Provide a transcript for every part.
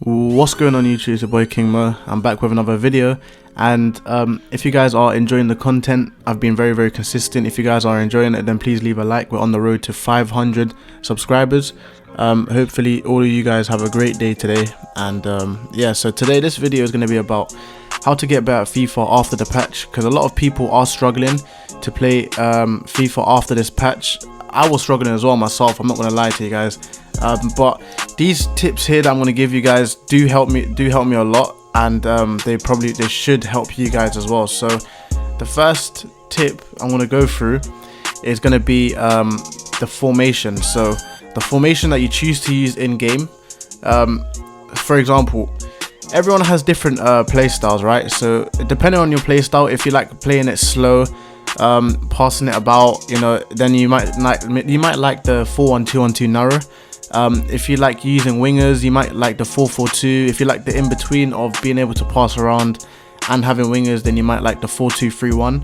What's going on YouTube? It's your boy KingMo. I'm back with another video, and if you guys are enjoying the content, I've been very consistent. If you guys are enjoying it, then please leave a like. We're on the road to 500 subscribers. Hopefully all of you guys have a great day today, and yeah, so today this video is going to be about how to get better at FIFA after the patch, because a lot of people are struggling to play FIFA after this patch. I was struggling as well myself, I'm not going to lie to you guys, but these tips here that I'm going to give you guys do help me a lot, and they should help you guys as well. So the first tip I'm going to go through is going to be the formation. So the formation that you choose to use in game. For example, everyone has different play styles, right? So depending on your play style, if you like playing it slow, passing it about, you know, then you might like the 4-1-2-1-2 narrow. If you like using wingers, you might like the 4-4-2. If you like the in-between of being able to pass around and having wingers, then you might like the 4-2-3-1.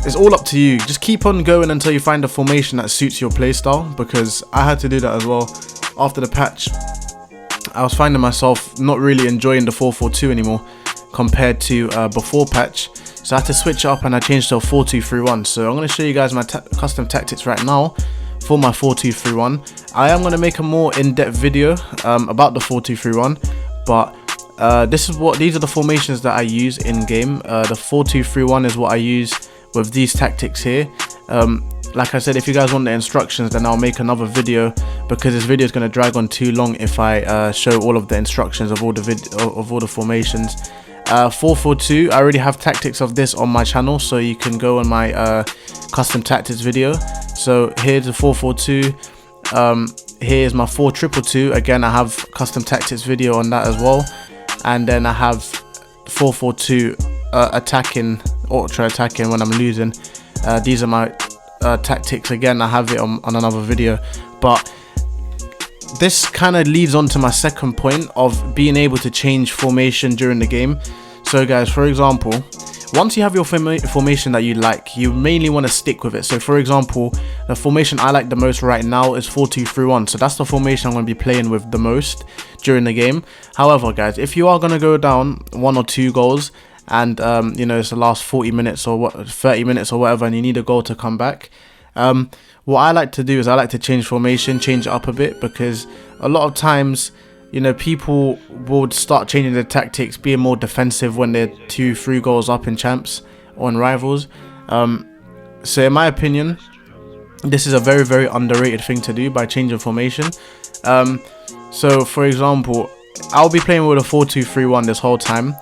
It's all up to you. Just keep on going until you find a formation that suits your playstyle, because I had to do that as well. After the patch, I was finding myself not really enjoying the 4-4-2 anymore compared to before patch. So I had to switch it up, and I changed to a 4-2-3-1. So I'm going to show you guys my custom tactics right now for my 4-2-3-1. I am going to make a more in-depth video about the 4-2-3-1, but these are the formations that I use in game. The 4-2-3-1 is what I use with these tactics here. Like I said, if you guys want the instructions, then I'll make another video, because this video is going to drag on too long if I show all of the instructions of all the formations. 4-4-2, I already have tactics of this on my channel, so you can go on my custom tactics video. So here's the 4-4-2. Here's my 4-2-2. Again, I have custom tactics video on that as well. And then I have 4-4-2 attacking, ultra attacking when I'm losing. These are my tactics. Again, I have it on another video, but this kind of leads on to my second point of being able to change formation during the game. So guys, for example, once you have your formation that you like, you mainly want to stick with it. So for example, the formation I like the most right now is 4-2-3-1. So that's the formation I'm going to be playing with the most during the game. However guys, if you are going to go down 1 or 2 goals, and you know, it's the last 40 minutes or 30 minutes or whatever, and you need a goal to come back, what I like to do is I like to change formation, change it up a bit, because a lot of times, you know, people would start changing their tactics, being more defensive when they're 2-3 goals up in champs or in rivals. So in my opinion, this is a very underrated thing to do by changing formation. So for example, I'll be playing with a 4-2-3-1 this whole time.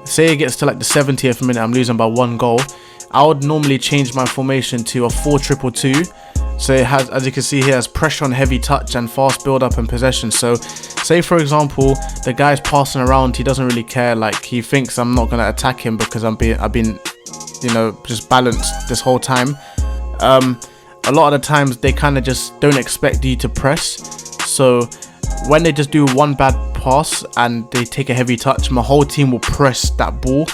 Say it gets to like the 70th minute, I'm losing by 1 goal. I would normally change my formation to a 4-2-2. So it has, as you can see here, has pressure on heavy touch and fast build up and possession. So say for example, the guy's passing around, he doesn't really care, like he thinks I'm not gonna attack him because I've been, you know, just balanced this whole time. A lot of the times they kind of just don't expect you to press. So when they just do one bad pass and they take a heavy touch, my whole team will press that ball,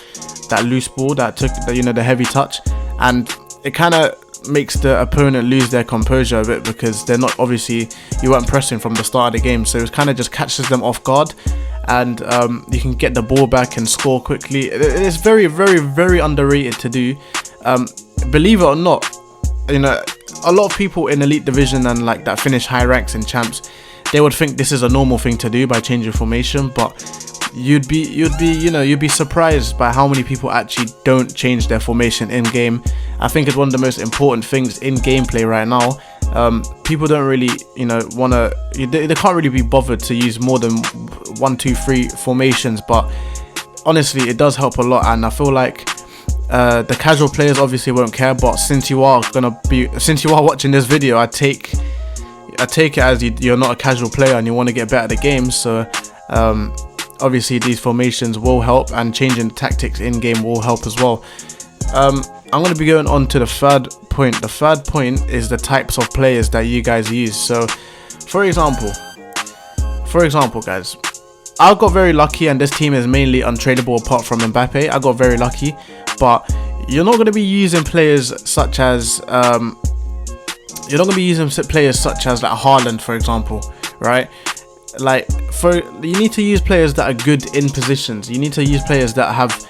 that loose ball that took the, you know, the heavy touch, and it kind of makes the opponent lose their composure a bit, because they're not, obviously you weren't pressing from the start of the game, so it kind of just catches them off guard, and you can get the ball back and score quickly. It's very underrated to do. Believe it or not, you know, a lot of people in elite division and like that finish high ranks in champs, they would think this is a normal thing to do by changing formation, but you'd be surprised by how many people actually don't change their formation in game. I think it's one of the most important things in gameplay right now. People don't really, you know, they can't really be bothered to use more than 1, 2, 3 formations, but honestly it does help a lot. And I feel like the casual players obviously won't care, but since you are watching this video, I take it as you're not a casual player and you want to get better at the game. So obviously these formations will help, and changing the tactics in game will help as well. I'm going to be going on to the third point. The third point is the types of players that you guys use. So for example guys, I got very lucky, and this team is mainly untradeable apart from Mbappe. I got very lucky, but you're not going to be using players such as like Haaland, for example, right? like, you need to use players that are good in positions. You need to use players that have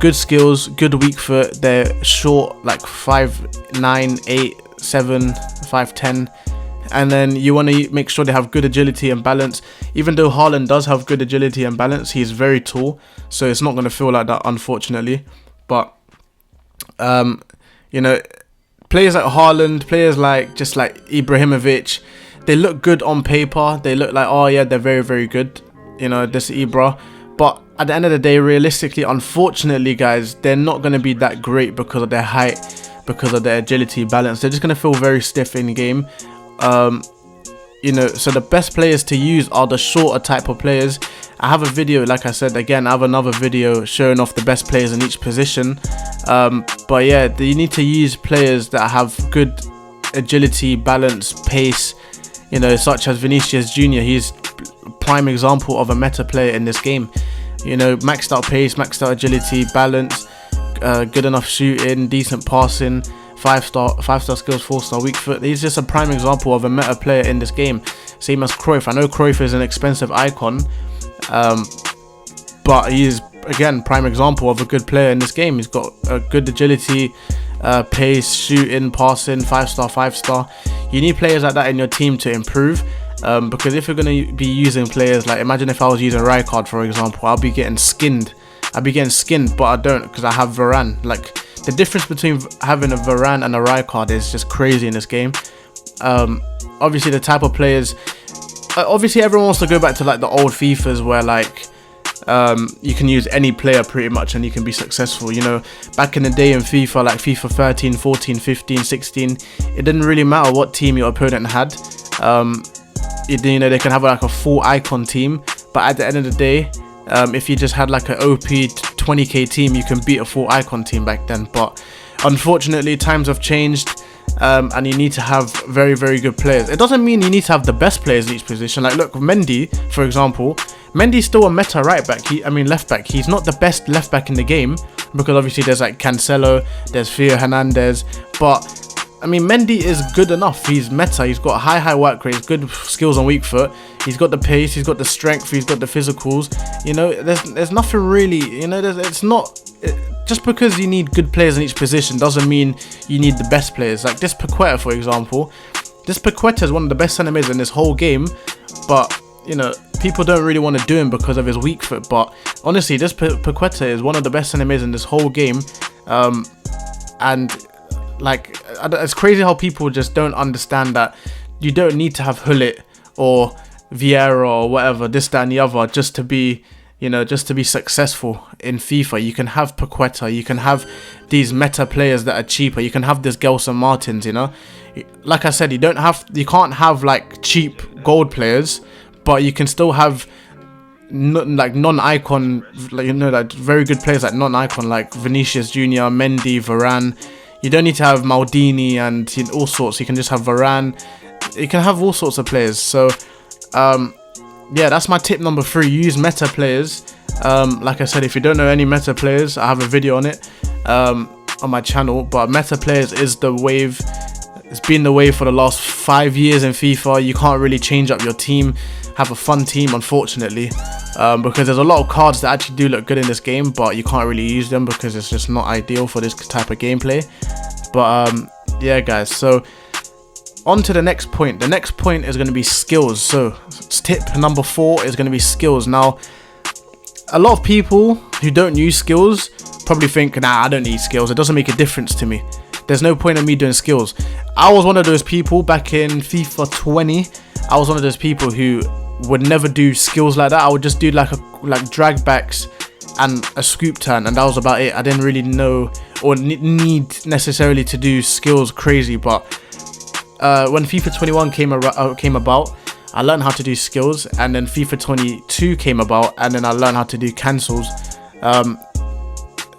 good skills, good weak foot. They're short, like 5'9", 8, 7, 5'10", and then you want to make sure they have good agility and balance. Even though Haaland does have good agility and balance, he's very tall, so it's not going to feel like that, unfortunately. But you know, players like Haaland, players like just like Ibrahimovic, they look good on paper. They look like, oh yeah, they're very, very good, you know, this Ibra. But at the end of the day, realistically, unfortunately, guys, they're not going to be that great because of their height, because of their agility, balance. They're just going to feel very stiff in game. You know, so the best players to use are the shorter type of players. I have a video, like I said, again, I have another video showing off the best players in each position. But yeah, you need to use players that have good agility, balance, pace, you know, such as Vinicius Jr. He's a prime example of a meta player in this game. You know, maxed out pace, maxed out agility, balance, good enough shooting, decent passing, 5-star skills, 4-star weak foot. He's just a prime example of a meta player in this game. Same as Cruyff. I know Cruyff is an expensive icon, but he's, again, prime example of a good player in this game. He's got a good agility, pace, shooting, passing, 5-star. You need players like that in your team to improve, because if you're going to be using players like, imagine if I was using Rijkaard, for example, I'll be getting skinned, but I don't, because I have Varane. Like, the difference between having a Varane and a Rijkaard is just crazy in this game. Obviously the type of players, obviously everyone wants to go back to like the old Fifas where like you can use any player pretty much and you can be successful. You know, back in the day in FIFA, like FIFA 13, 14, 15, 16, it didn't really matter what team your opponent had. You know, they can have like a full icon team, but at the end of the day, if you just had like an OP 20k team, you can beat a full icon team back then. But unfortunately, times have changed, and you need to have very, very good players. It doesn't mean you need to have the best players in each position. Like, look, Mendy, for example, Mendy's still a meta right back. Left back. He's not the best left back in the game, because obviously there's like Cancelo, there's Theo Hernandez, but I mean, Mendy is good enough. He's meta. He's got high work rate. He's good skills on weak foot. He's got the pace. He's got the strength. He's got the physicals. You know, there's nothing really. You know, it's not. Just because you need good players in each position doesn't mean you need the best players. Like this Paqueta, for example. This Paqueta is one of the best centre mids in this whole game, but you know, people don't really want to do him because of his weak foot. But honestly, this Paqueta is one of the best centre mids in this whole game, and like, it's crazy how people just don't understand that you don't need to have Hullet or Vieira or whatever, this, that and the other, just to be, you know, just to be successful in FIFA. You can have Paqueta, you can have these meta players that are cheaper, you can have this Gelson Martins, you know. Like I said, you can't have like cheap gold players, but you can still have like non-icon, like, you know, like very good players like non-icon, like Vinicius Jr, Mendy, Varane. You don't need to have Maldini and all sorts. You can just have Varane. You can have all sorts of players. So, yeah, that's my tip number 3. Use meta players. Like I said, if you don't know any meta players, I have a video on it on my channel. But meta players is the wave. It's been the wave for the last 5 years in FIFA. You can't really change up your team, have a fun team, unfortunately. Because there's a lot of cards that actually do look good in this game, but you can't really use them because it's just not ideal for this type of gameplay. But yeah, guys, so on to the next point. The next point is going to be skills. So tip number 4 is going to be skills. Now, a lot of people who don't use skills probably think, nah, I don't need skills, it doesn't make a difference to me, there's no point in me doing skills. I was one of those people back in FIFA 20. I was one of those people who would never do skills like that. I would just do like drag backs and a scoop turn, and that was about it. I didn't really know or need necessarily to do skills crazy. But when FIFA 21 came about, I learned how to do skills, and then FIFA 22 came about, and then I learned how to do cancels,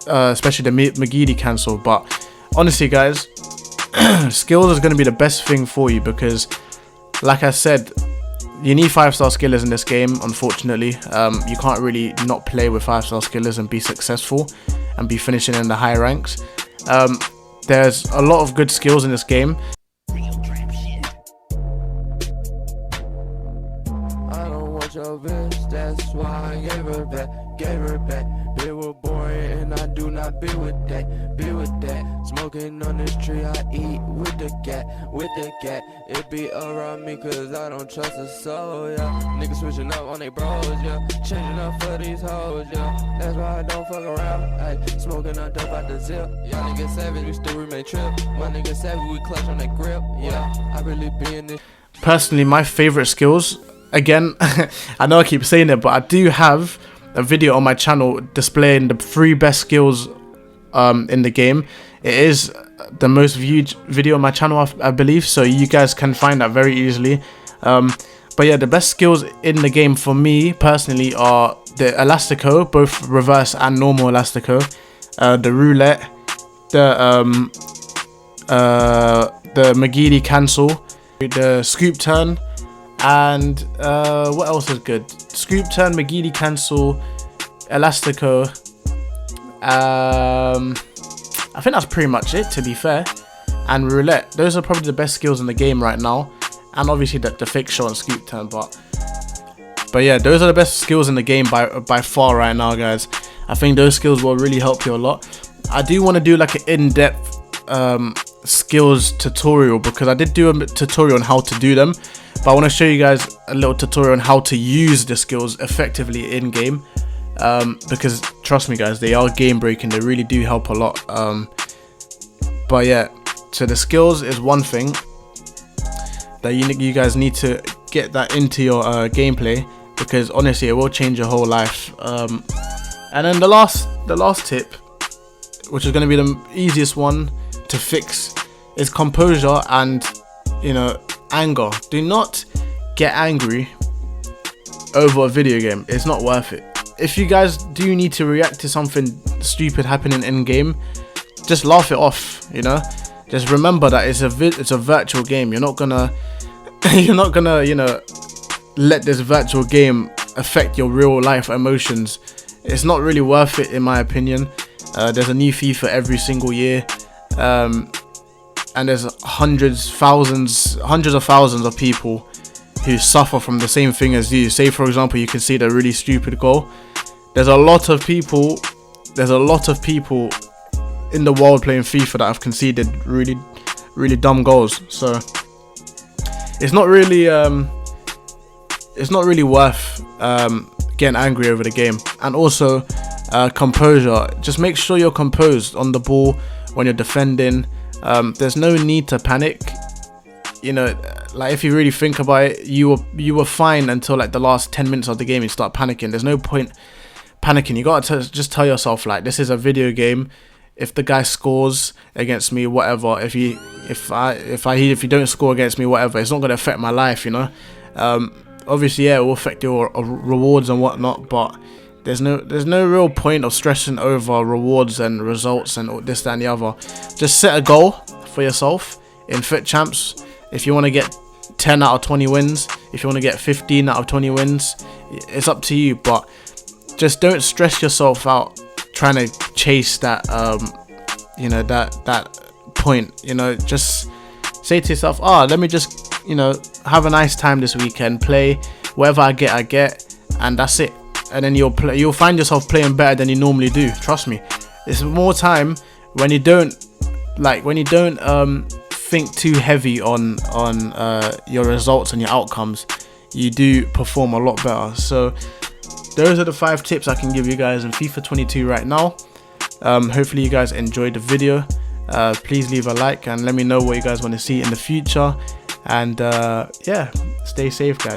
especially the Magidi cancel. But honestly, guys, skills is going to be the best thing for you, because like I said, you need 5-star skillers in this game. Unfortunately, you can't really not play with 5-star skillers and be successful and be finishing in the high ranks. There's a lot of good skills in this game. that's why I gave her back. It was boring and I do not be with that. Smoking on this tree, I eat with the cat. It be around me cause I don't trust a soul, yeah. Niggas switching up on they bros, yeah. Changing up for these hoes, yeah. That's why I don't fuck around, ayy. Smoking on dope out the zip. Y'all niggas savage, we still remain trip. My niggas savage, we clutch on that grip, yeah. I really be in this. Personally, my favorite skills, again, I know I keep saying it, but I do have a video on my channel displaying the 3 best skills in the game. It is the most viewed video on my channel, I believe, so you guys can find that very easily. But yeah, the best skills in the game for me personally are the Elastico, both reverse and normal Elastico, the roulette, the Magidi cancel, the scoop turn, and what else is good? Scoop turn, Magidi cancel, Elastico. I think that's pretty much it, to be fair. And roulette. Those are probably the best skills in the game right now. And obviously the fake shot and scoop turn. But yeah, those are the best skills in the game by far right now, guys. I think those skills will really help you a lot. I do want to do like an in-depth skills tutorial, because I did do a tutorial on how to do them. But I want to show you guys a little tutorial on how to use the skills effectively in game. Because trust me guys, they are game breaking, they really do help a lot. But yeah, so the skills is one thing that you guys need to get that into your gameplay, because honestly it will change your whole life. And then the last tip, which is going to be the easiest one to fix, is composure and, you know, anger. Do not get angry over a video game. It's not worth it. If you guys do need to react to something stupid happening in game, just laugh it off, you know. Just remember that it's a virtual game. You're not gonna you know, let this virtual game affect your real life emotions. It's not really worth it, in my opinion. There's a new FIFA every single year, and there's hundreds of thousands of people who suffer from the same thing as you. Say for example, you can see the really stupid goal. There's a lot of people in the world playing FIFA that have conceded really dumb goals. So it's not really worth getting angry over the game. And also composure. Just make sure you're composed on the ball when you're defending. There's no need to panic. You know, like if you really think about it, you were fine until like the last 10 minutes of the game. You start panicking. There's no point panicking. You gotta just tell yourself, like, this is a video game. If the guy scores against me, whatever. If you don't score against me, whatever. It's not gonna affect my life, you know. Obviously, yeah, it will affect your rewards and whatnot, but there's no real point of stressing over rewards and results and this, that, and the other. Just set a goal for yourself in Fit Champs. If you want to get 10 out of 20 wins, if you want to get 15 out of 20 wins, it's up to you. But just don't stress yourself out trying to chase that, you know, that point. You know, just say to yourself, let me just, you know, have a nice time this weekend, play whatever I get, and that's it. And then you'll find yourself playing better than you normally do. Trust me, it's more time when you don't think too heavy on your results and your outcomes. You do perform a lot better. So those are the 5 tips I can give you guys in FIFA 22 right now. Hopefully you guys enjoyed the video. Please leave a like and let me know what you guys want to see in the future. And yeah, stay safe, guys.